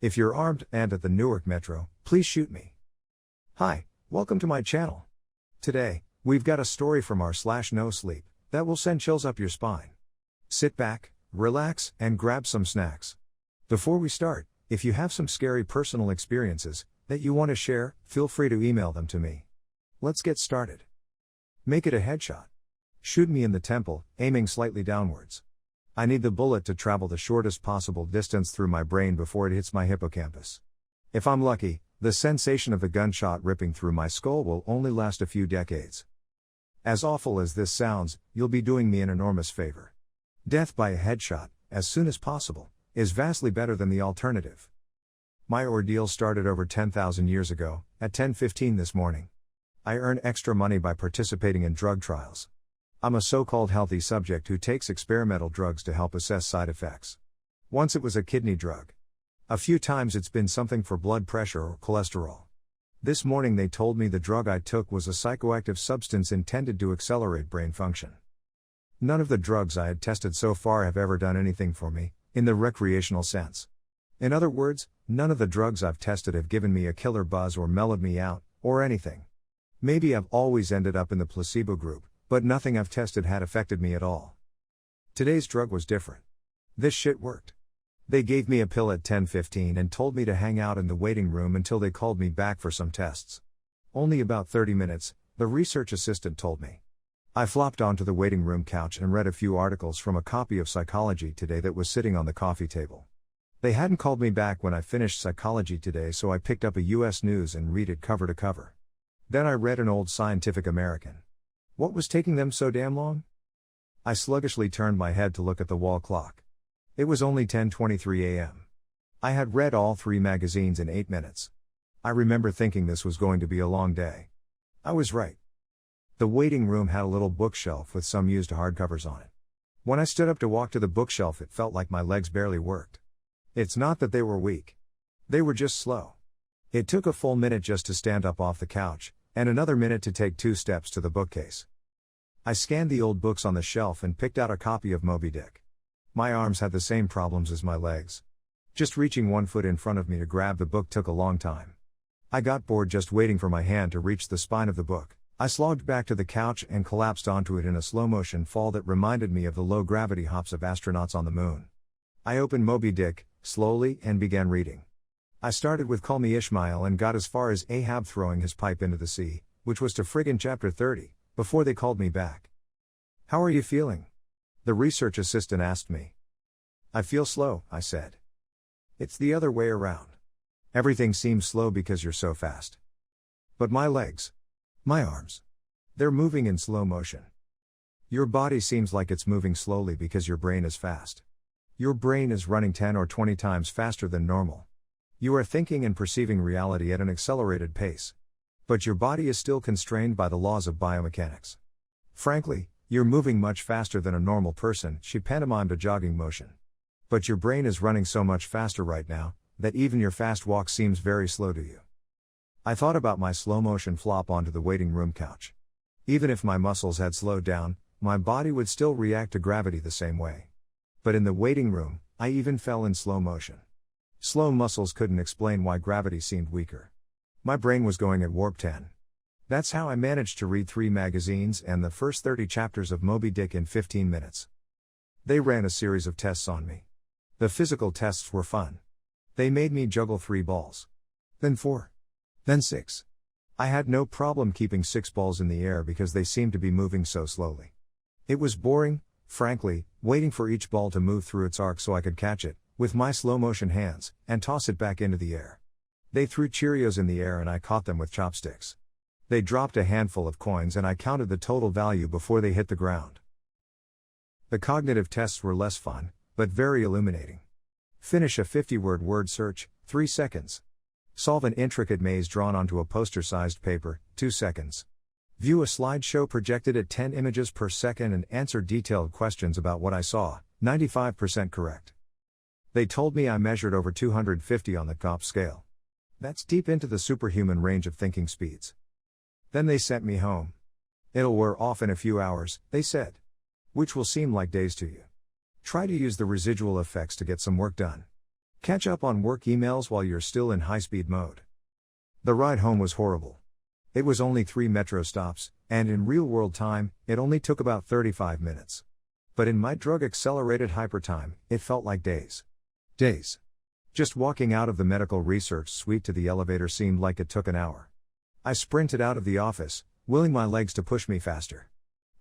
If you're armed and at the Newark Metro, please shoot me. Hi, welcome to my channel. Today, we've got a story from r/nosleep that will send chills up your spine. Sit back, relax, and grab some snacks. Before we start, if you have some scary personal experiences that you want to share, feel free to email them to me. Let's get started. Make it a headshot. Shoot me in the temple, aiming slightly downwards. I need the bullet to travel the shortest possible distance through my brain before it hits my hippocampus. If I'm lucky, the sensation of the gunshot ripping through my skull will only last a few decades. As awful as this sounds, you'll be doing me an enormous favor. Death by a headshot, as soon as possible, is vastly better than the alternative. My ordeal started over 10,000 years ago, at 10:15 this morning. I earn extra money by participating in drug trials. I'm a so-called healthy subject who takes experimental drugs to help assess side effects. Once it was a kidney drug. A few times it's been something for blood pressure or cholesterol. This morning they told me the drug I took was a psychoactive substance intended to accelerate brain function. None of the drugs I had tested so far have ever done anything for me, in the recreational sense. In other words, none of the drugs I've tested have given me a killer buzz or mellowed me out, or anything. Maybe I've always ended up in the placebo group, but nothing I've tested had affected me at all. Today's drug was different. This shit worked. They gave me a pill at 10:15 and told me to hang out in the waiting room until they called me back for some tests. Only about 30 minutes, the research assistant told me. I flopped onto the waiting room couch and read a few articles from a copy of Psychology Today that was sitting on the coffee table. They hadn't called me back when I finished Psychology Today, so I picked up a US News and read it cover to cover. Then I read an old Scientific American. What was taking them so damn long? I sluggishly turned my head to look at the wall clock. It was only 10:23 a.m. I had read all 3 magazines in 8 minutes. I remember thinking this was going to be a long day. I was right. The waiting room had a little bookshelf with some used hardcovers on it. When I stood up to walk to the bookshelf, it felt like my legs barely worked. It's not that they were weak. They were just slow. It took a full minute just to stand up off the couch, and another minute to take 2 steps to the bookcase. I scanned the old books on the shelf and picked out a copy of Moby Dick. My arms had the same problems as my legs. Just reaching one foot in front of me to grab the book took a long time. I got bored just waiting for my hand to reach the spine of the book. I slogged back to the couch and collapsed onto it in a slow-motion fall that reminded me of the low-gravity hops of astronauts on the moon. I opened Moby Dick, slowly, and began reading. I started with Call Me Ishmael and got as far as Ahab throwing his pipe into the sea, which was to friggin' chapter 30, before they called me back. "How are you feeling?" the research assistant asked me. "I feel slow," I said. "It's the other way around. Everything seems slow because you're so fast. But my legs, my arms, they're moving in slow motion. Your body seems like it's moving slowly because your brain is fast. Your brain is running 10 or 20 times faster than normal. You are thinking and perceiving reality at an accelerated pace. But your body is still constrained by the laws of biomechanics. Frankly, you're moving much faster than a normal person," she pantomimed a jogging motion. "But your brain is running so much faster right now, that even your fast walk seems very slow to you." I thought about my slow-motion flop onto the waiting room couch. Even if my muscles had slowed down, my body would still react to gravity the same way. But in the waiting room, I even fell in slow motion. Slow muscles couldn't explain why gravity seemed weaker. My brain was going at warp 10. That's how I managed to read 3 magazines and the first 30 chapters of Moby Dick in 15 minutes. They ran a series of tests on me. The physical tests were fun. They made me juggle 3 balls. Then 4. Then 6. I had no problem keeping 6 balls in the air because they seemed to be moving so slowly. It was boring, frankly, waiting for each ball to move through its arc so I could catch it, with my slow-motion hands, and toss it back into the air. They threw Cheerios in the air and I caught them with chopsticks. They dropped a handful of coins and I counted the total value before they hit the ground. The cognitive tests were less fun, but very illuminating. Finish a 50-word word search, 3 seconds. Solve an intricate maze drawn onto a poster-sized paper, 2 seconds. View a slideshow projected at 10 images per second and answer detailed questions about what I saw, 95% correct. They told me I measured over 250 on the COP scale. That's deep into the superhuman range of thinking speeds. Then they sent me home. "It'll wear off in a few hours," they said. "Which will seem like days to you. Try to use the residual effects to get some work done. Catch up on work emails while you're still in high-speed mode. The ride home was horrible. It was only 3 metro stops, and in real-world time, it only took about 35 minutes. But in my drug-accelerated hypertime, it felt like days. Days. Just walking out of the medical research suite to the elevator seemed like it took an hour. I sprinted out of the office, willing my legs to push me faster.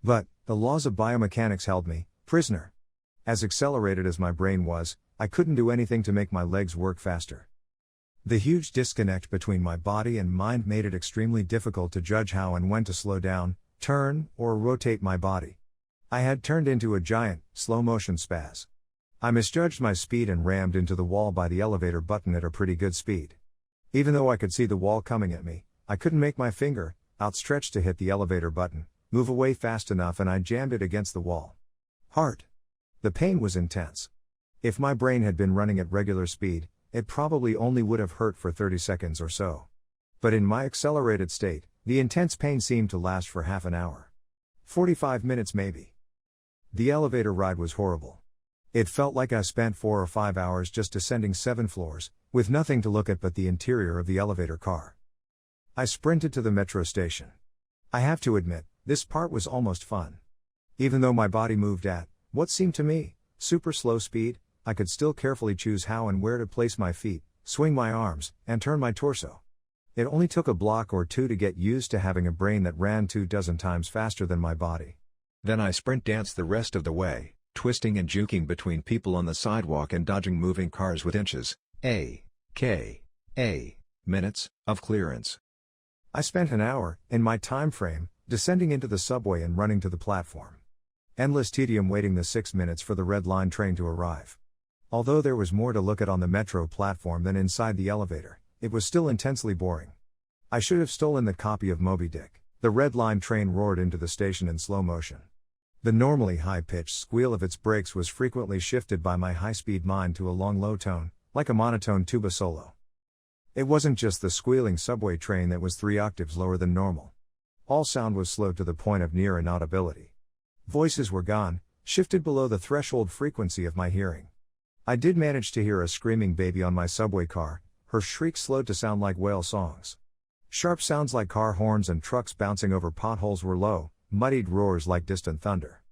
But, the laws of biomechanics held me, prisoner. As accelerated as my brain was, I couldn't do anything to make my legs work faster. The huge disconnect between my body and mind made it extremely difficult to judge how and when to slow down, turn, or rotate my body. I had turned into a giant, slow-motion spaz. I misjudged my speed and rammed into the wall by the elevator button at a pretty good speed. Even though I could see the wall coming at me, I couldn't make my finger, outstretched to hit the elevator button, move away fast enough, and I jammed it against the wall. Hard. The pain was intense. If my brain had been running at regular speed, it probably only would have hurt for 30 seconds or so. But in my accelerated state, the intense pain seemed to last for half an hour. 45 minutes maybe. The elevator ride was horrible. It felt like I spent 4 or 5 hours just descending 7 floors, with nothing to look at but the interior of the elevator car. I sprinted to the metro station. I have to admit, this part was almost fun. Even though my body moved at, what seemed to me, super slow speed, I could still carefully choose how and where to place my feet, swing my arms, and turn my torso. It only took a block or two to get used to having a brain that ran 24 times faster than my body. Then I sprint danced the rest of the way, twisting and juking between people on the sidewalk and dodging moving cars with inches, minutes, of clearance. I spent an hour, in my time frame, descending into the subway and running to the platform. Endless tedium waiting the 6 minutes for the Red Line train to arrive. Although there was more to look at on the metro platform than inside the elevator, it was still intensely boring. I should have stolen the copy of Moby Dick. The Red Line train roared into the station in slow motion. The normally high-pitched squeal of its brakes was frequently shifted by my high-speed mind to a long low tone, like a monotone tuba solo. It wasn't just the squealing subway train that was 3 octaves lower than normal. All sound was slowed to the point of near inaudibility. Voices were gone, shifted below the threshold frequency of my hearing. I did manage to hear a screaming baby on my subway car, her shrieks slowed to sound like whale songs. Sharp sounds like car horns and trucks bouncing over potholes were low, muddied roars like distant thunder.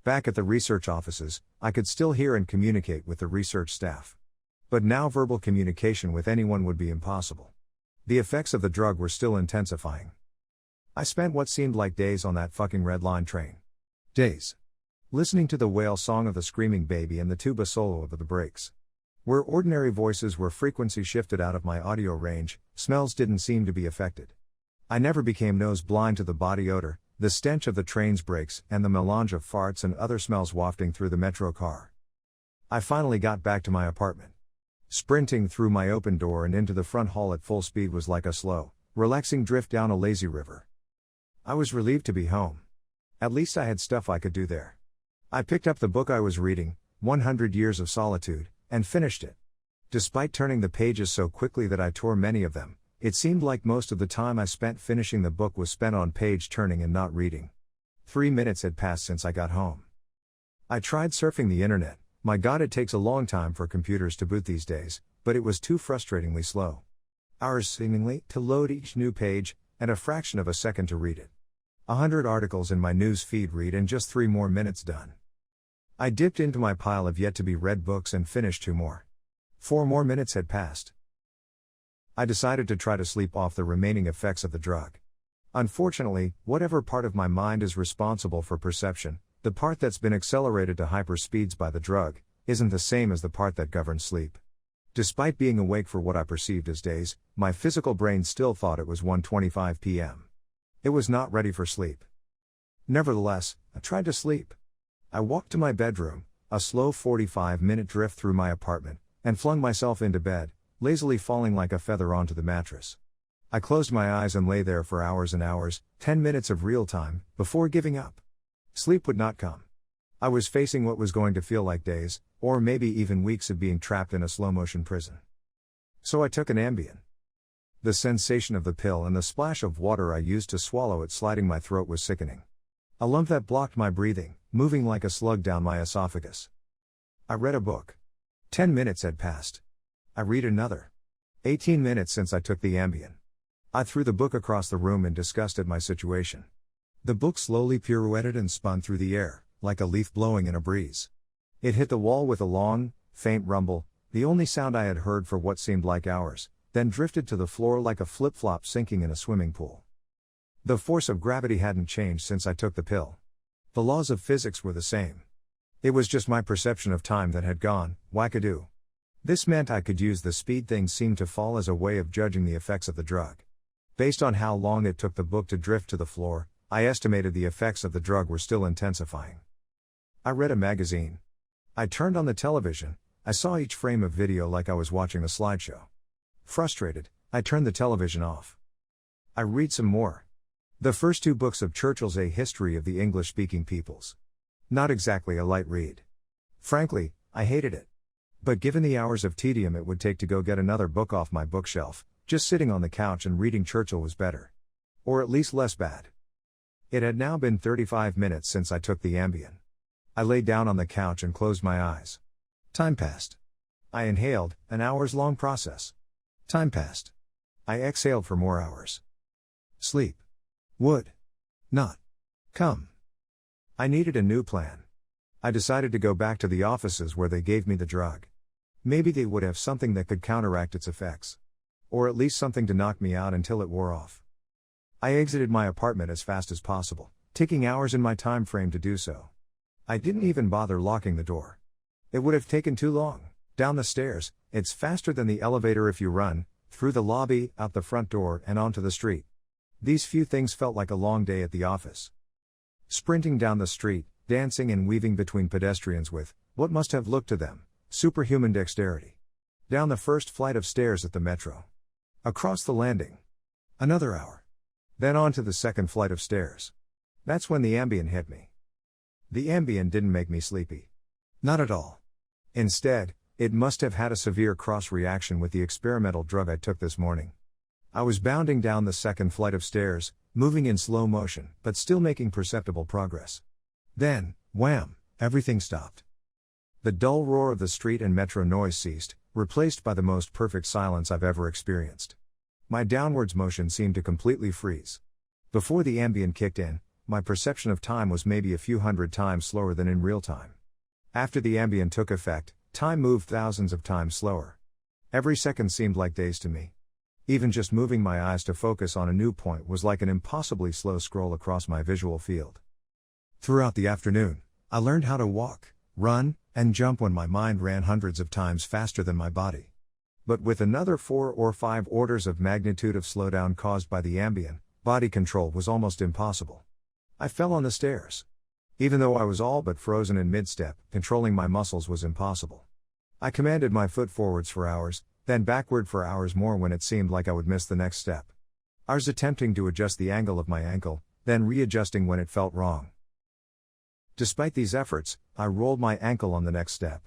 Back at the research offices, I could still hear and communicate with the research staff. But now verbal communication with anyone would be impossible. The effects of the drug were still intensifying. I spent what seemed like days on that fucking Red Line train. Days. Listening to the whale song of the screaming baby and the tuba solo of the brakes. Where ordinary voices were frequency shifted out of my audio range, smells didn't seem to be affected. I never became nose blind to the body odor, the stench of the train's brakes, and the melange of farts and other smells wafting through the metro car. I finally got back to my apartment. Sprinting through my open door and into the front hall at full speed was like a slow, relaxing drift down a lazy river. I was relieved to be home. At least I had stuff I could do there. I picked up the book I was reading, 100 Years of Solitude, and finished it. Despite turning the pages so quickly that I tore many of them, it seemed like most of the time I spent finishing the book was spent on page turning and not reading. 3 minutes had passed since I got home. I tried surfing the internet. My God, it takes a long time for computers to boot these days, but it was too frustratingly slow. Hours seemingly to load each new page, and a fraction of a second to read it. 100 articles in my news feed read and just 3 more minutes done. I dipped into my pile of yet-to-be-read books and finished 2 more. 4 more minutes had passed. I decided to try to sleep off the remaining effects of the drug. Unfortunately, whatever part of my mind is responsible for perception, the part that's been accelerated to hyperspeeds by the drug, isn't the same as the part that governs sleep. Despite being awake for what I perceived as days, my physical brain still thought it was 1:25 p.m. It was not ready for sleep. Nevertheless, I tried to sleep. I walked to my bedroom, a slow 45-minute drift through my apartment, and flung myself into bed, lazily falling like a feather onto the mattress. I closed my eyes and lay there for hours and hours, 10 minutes of real time, before giving up. Sleep would not come. I was facing what was going to feel like days, or maybe even weeks of being trapped in a slow-motion prison. So I took an Ambien. The sensation of the pill and the splash of water I used to swallow it sliding my throat was sickening. A lump that blocked my breathing, moving like a slug down my esophagus. I read a book. 10 minutes had passed. I read another. 18 minutes since I took the Ambien. I threw the book across the room in disgust at my situation. The book slowly pirouetted and spun through the air, like a leaf blowing in a breeze. It hit the wall with a long, faint rumble, the only sound I had heard for what seemed like hours, then drifted to the floor like a flip-flop sinking in a swimming pool. The force of gravity hadn't changed since I took the pill. The laws of physics were the same. It was just my perception of time that had gone wackadoo. This meant I could use the speed things seemed to fall as a way of judging the effects of the drug. Based on how long it took the book to drift to the floor, I estimated the effects of the drug were still intensifying. I read a magazine. I turned on the television. I saw each frame of video like I was watching a slideshow. Frustrated, I turned the television off. I read some more. The first two books of Churchill's A History of the English-Speaking Peoples. Not exactly a light read. Frankly, I hated it. But given the hours of tedium it would take to go get another book off my bookshelf, just sitting on the couch and reading Churchill was better. Or at least less bad. It had now been 35 minutes since I took the Ambien. I lay down on the couch and closed my eyes. Time passed. I inhaled, an hours-long process. Time passed. I exhaled for more hours. Sleep would not come. I needed a new plan. I decided to go back to the offices where they gave me the drug. Maybe they would have something that could counteract its effects. Or at least something to knock me out until it wore off. I exited my apartment as fast as possible, taking hours in my time frame to do so. I didn't even bother locking the door. It would have taken too long. Down the stairs, it's faster than the elevator if you run, through the lobby, out the front door and onto the street. These few things felt like a long day at the office. Sprinting down the street, dancing and weaving between pedestrians with, what must have looked to them, superhuman dexterity. Down the first flight of stairs at the metro. Across the landing. Another hour. Then on to the second flight of stairs. That's when the Ambien hit me. The Ambien didn't make me sleepy. Not at all. Instead, it must have had a severe cross-reaction with the experimental drug I took this morning. I was bounding down the second flight of stairs, moving in slow motion, but still making perceptible progress. Then, wham, everything stopped. The dull roar of the street and metro noise ceased, replaced by the most perfect silence I've ever experienced. My downwards motion seemed to completely freeze. Before the Ambien kicked in, my perception of time was maybe a few hundred times slower than in real time. After the Ambien took effect, time moved thousands of times slower. Every second seemed like days to me. Even just moving my eyes to focus on a new point was like an impossibly slow scroll across my visual field. Throughout the afternoon, I learned how to walk, run, and jump when my mind ran hundreds of times faster than my body. But with another 4 or 5 orders of magnitude of slowdown caused by the Ambien, body control was almost impossible. I fell on the stairs. Even though I was all but frozen in mid-step, controlling my muscles was impossible. I commanded my foot forwards for hours, then backward for hours more when it seemed like I would miss the next step. I was attempting to adjust the angle of my ankle, then readjusting when it felt wrong. Despite these efforts, I rolled my ankle on the next step.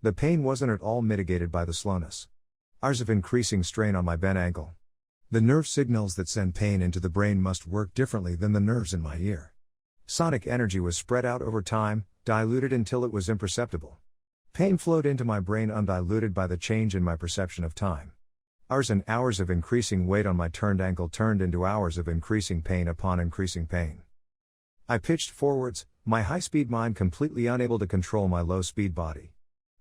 The pain wasn't at all mitigated by the slowness. Hours of increasing strain on my bent ankle. The nerve signals that send pain into the brain must work differently than the nerves in my ear. Sonic energy was spread out over time, diluted until it was imperceptible. Pain flowed into my brain undiluted by the change in my perception of time. Hours and hours of increasing weight on my turned ankle turned into hours of increasing pain upon increasing pain. I pitched forwards, my high-speed mind completely unable to control my low-speed body.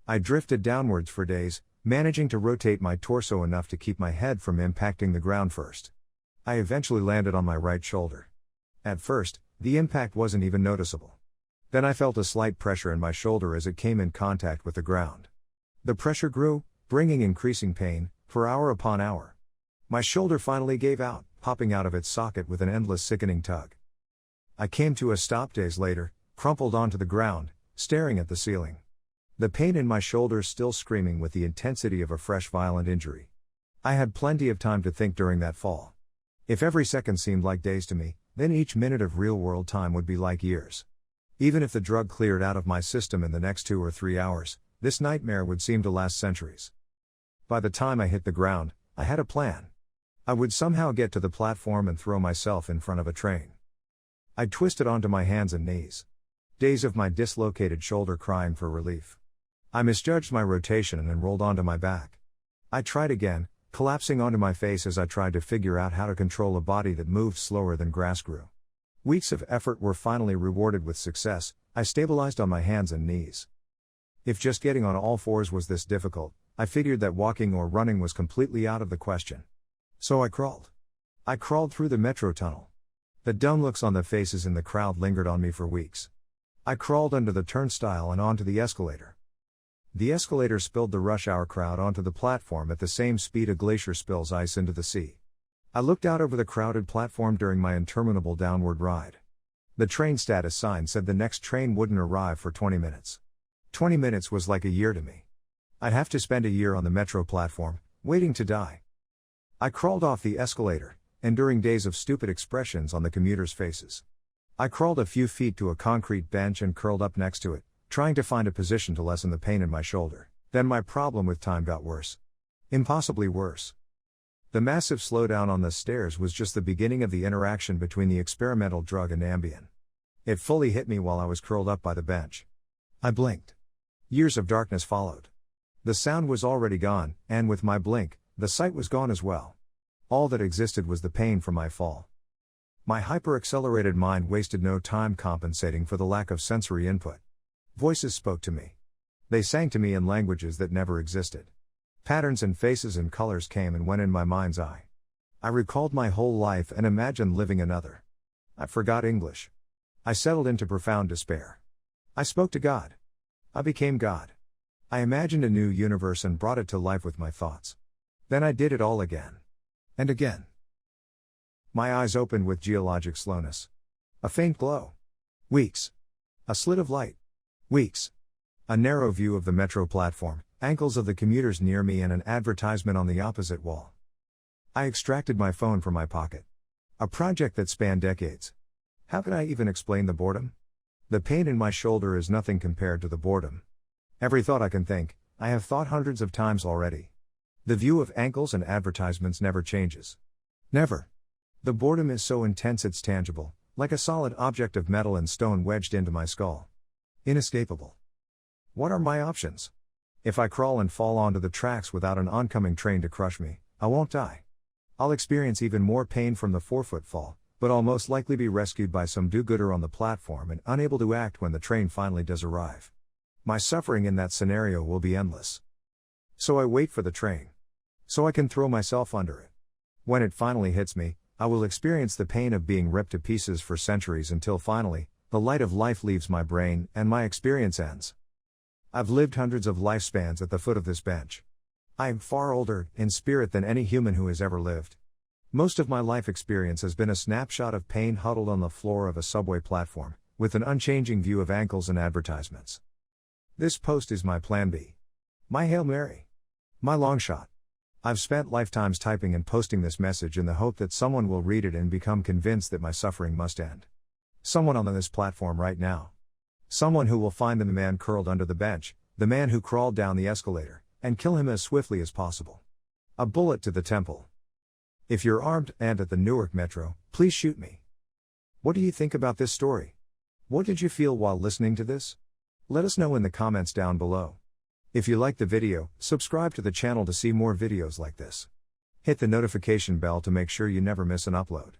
I drifted downwards for days, managing to rotate my torso enough to keep my head from impacting the ground first. I eventually landed on my right shoulder. At first, the impact wasn't even noticeable. Then I felt a slight pressure in my shoulder as it came in contact with the ground. The pressure grew, bringing increasing pain, for hour upon hour. My shoulder finally gave out, popping out of its socket with an endless sickening tug. I came to a stop days later, crumpled onto the ground, staring at the ceiling. The pain in my shoulder still screaming with the intensity of a fresh violent injury. I had plenty of time to think during that fall. If every second seemed like days to me, then each minute of real-world time would be like years. Even if the drug cleared out of my system in the next 2 or 3 hours, this nightmare would seem to last centuries. By the time I hit the ground, I had a plan. I would somehow get to the platform and throw myself in front of a train. I twisted onto my hands and knees. Days of my dislocated shoulder crying for relief. I misjudged my rotation and rolled onto my back. I tried again, collapsing onto my face as I tried to figure out how to control a body that moved slower than grass grew. Weeks of effort were finally rewarded with success. I stabilized on my hands and knees. If just getting on all fours was this difficult, I figured that walking or running was completely out of the question. So I crawled. I crawled through the metro tunnel. The dumb looks on the faces in the crowd lingered on me for weeks. I crawled under the turnstile and onto the escalator. The escalator spilled the rush hour crowd onto the platform at the same speed a glacier spills ice into the sea. I looked out over the crowded platform during my interminable downward ride. The train status sign said the next train wouldn't arrive for 20 minutes. 20 minutes was like a year to me. I'd have to spend a year on the metro platform, waiting to die. I crawled off the escalator, enduring days of stupid expressions on the commuters' faces. I crawled a few feet to a concrete bench and curled up next to it, trying to find a position to lessen the pain in my shoulder. Then my problem with time got worse. Impossibly worse. The massive slowdown on the stairs was just the beginning of the interaction between the experimental drug and Ambien. It fully hit me while I was curled up by the bench. I blinked. Years of darkness followed. The sound was already gone, and with my blink, the sight was gone as well. All that existed was the pain from my fall. My hyper-accelerated mind wasted no time compensating for the lack of sensory input. Voices spoke to me. They sang to me in languages that never existed. Patterns and faces and colors came and went in my mind's eye. I recalled my whole life and imagined living another. I forgot English. I settled into profound despair. I spoke to God. I became God. I imagined a new universe and brought it to life with my thoughts. Then I did it all again. And again. My eyes opened with geologic slowness. A faint glow. Weeks. A slit of light. Weeks. A narrow view of the metro platform, ankles of the commuters near me and an advertisement on the opposite wall. I extracted my phone from my pocket. A project that spanned decades. How could I even explain the boredom? The pain in my shoulder is nothing compared to the boredom. Every thought I can think, I have thought hundreds of times already. The view of ankles and advertisements never changes. Never. The boredom is so intense it's tangible, like a solid object of metal and stone wedged into my skull. Inescapable. What are my options? If I crawl and fall onto the tracks without an oncoming train to crush me, I won't die. I'll experience even more pain from the 4-foot fall, but I'll most likely be rescued by some do-gooder on the platform and unable to act when the train finally does arrive. My suffering in that scenario will be endless. So I wait for the train. So I can throw myself under it. When it finally hits me, I will experience the pain of being ripped to pieces for centuries until finally, the light of life leaves my brain and my experience ends. I've lived hundreds of lifespans at the foot of this bench. I am far older, in spirit, than any human who has ever lived. Most of my life experience has been a snapshot of pain huddled on the floor of a subway platform, with an unchanging view of ankles and advertisements. This post is my plan B. My Hail Mary. My long shot. I've spent lifetimes typing and posting this message in the hope that someone will read it and become convinced that my suffering must end. Someone on this platform right now. Someone who will find the man curled under the bench, the man who crawled down the escalator, and kill him as swiftly as possible. A bullet to the temple. If you're armed and at the Newark Metro, please shoot me. What do you think about this story? What did you feel while listening to this? Let us know in the comments down below. If you liked the video, subscribe to the channel to see more videos like this. Hit the notification bell to make sure you never miss an upload.